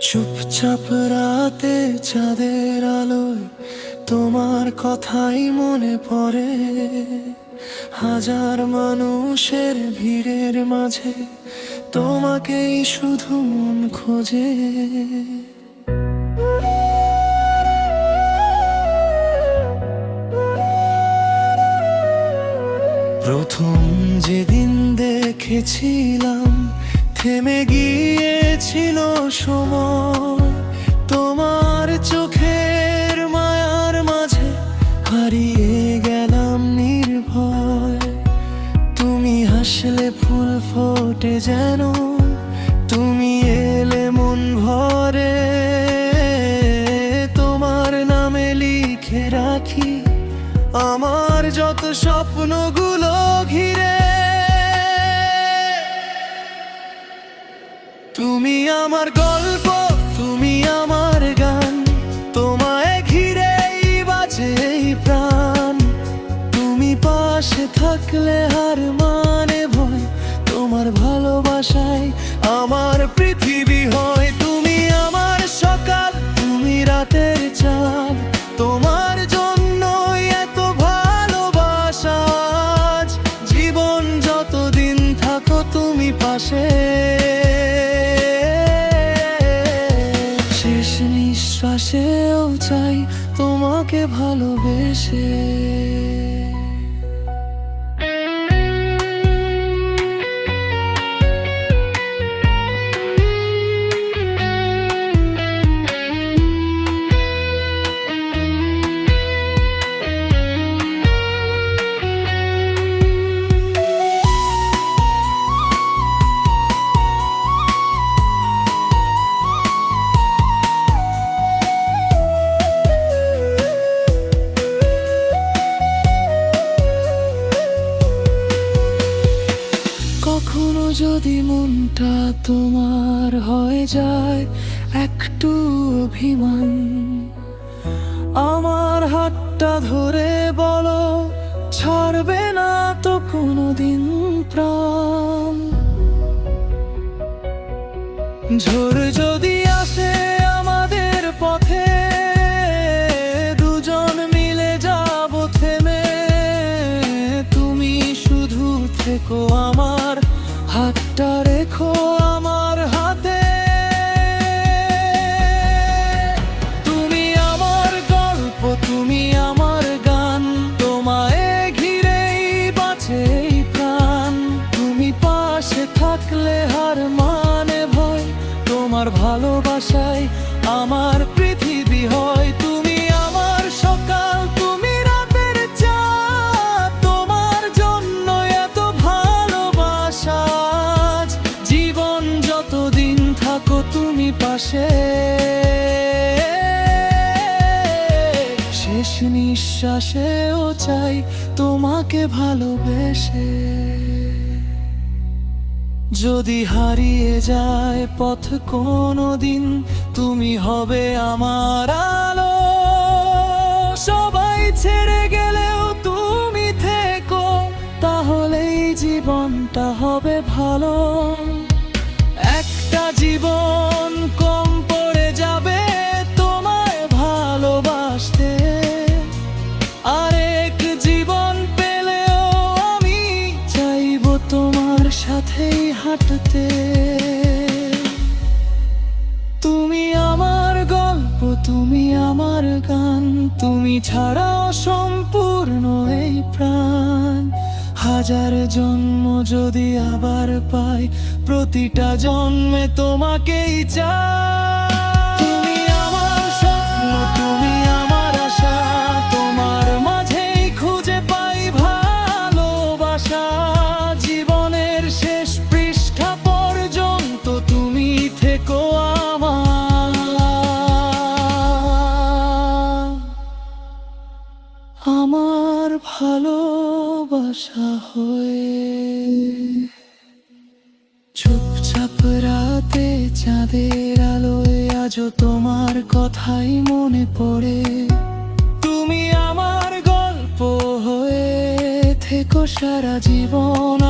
চুপচাপ রাতে চাঁদের আলোয় তোমার কথাই মনে পড়ে। হাজার মানুষের ভিড়ের মাঝে তোমাকেই শুধু মন খোঁজে। প্রথম যেদিন দেখেছিলাম থেমে গিয়েছিল সময়, তোমার চোখের মায়ার মাঝে হারিয়ে গেলাম নির্ভয়। তুমি হাসলে ফুল ফোটে যেন, তুমি এলে মন ভরে। তোমার নামে লিখে রাখি আমার যত স্বপ্নগুলো ঘিরে। তুমি আমার গল্প, তুমি আমার গান, তোমায় ঘিরেই বাজে এই প্রাণ। তুমি পাশে থাকলে হার মানে ভয়, তোমার ভালোবাসায় আমার পৃথিবী হয়। তুমি আমার সকাল, তুমি রাতের চাঁদ, তোমার জন্যই এত ভালোবাসা। আজ জীবন যতদিন থাকো তুমি পাশে, শেষ নিঃশ্বাসেও চাই তোমাকে ভালোবেসে। কখনো যদি মনটা তোমার হয়ে যায় একটু অভিমান, আমার হাতটা ধরে বলো ছাড়বে না তো কোনোদিন প্রাণ। ঝড় যদি আসে আমাদের পথে, দুজন মিলে যাব থেমে। তুমি শুধু থেকো আমার, হাতটা রেখো আমার হাতে। তুমি আমার গল্প, তুমি আমার গান, তোমায় ঘিরেই বাঁচে এই প্রাণ। তুমি পাশে থাকলে হার মানে ভয়, তোমার ভালোবাসায় আমার পৃথিবী হয়। তুমি আমার সকাল, তুমি রাতের চাঁদ, তোমার জন্য এত ভালোবাসা। জীবন যতদিন থাকো তুমি পাশে, শেষ নিঃশ্বাসেও চাই তোমাকে ভালোবেসে। যদি হারিয়ে যায় পথ কোনোদিন, তুমি হবে আমার আলো। সবাই ছেড়ে গেলেও তুমি থেকো, তাহলেই জীবনটা হবে ভালো। একটা জীবন কম পড়ে যাবে তোমায় ভালোবাসতে, আরেক জীবন পেলেও আমি চাইবো তোমার সাথেই হাঁটতে। তুমি আমার গল্প, তুমি আমার গান, তুমি ছাড়াও সম্পূর্ণ এই প্রাণ। হাজার জন্ম যদি আবার পাই, প্রতিটা জন্মে তোমাকেই চাই। তুমি আমার স্বপ্ন, তুমি আমার আশা, তোমার মাঝেই খুঁজে পাই ভালোবাসা। জীবনের শেষ পৃষ্ঠা পর্যন্ত তুমি থেকো আমার, আমার ভালোবাসা হয়ে। চুপচাপ রাতে চাঁদের আলোয় আজও তোমার কথাই মনে পড়ে। তুমি আমার গল্প হয়ে থেকো সারা জীবন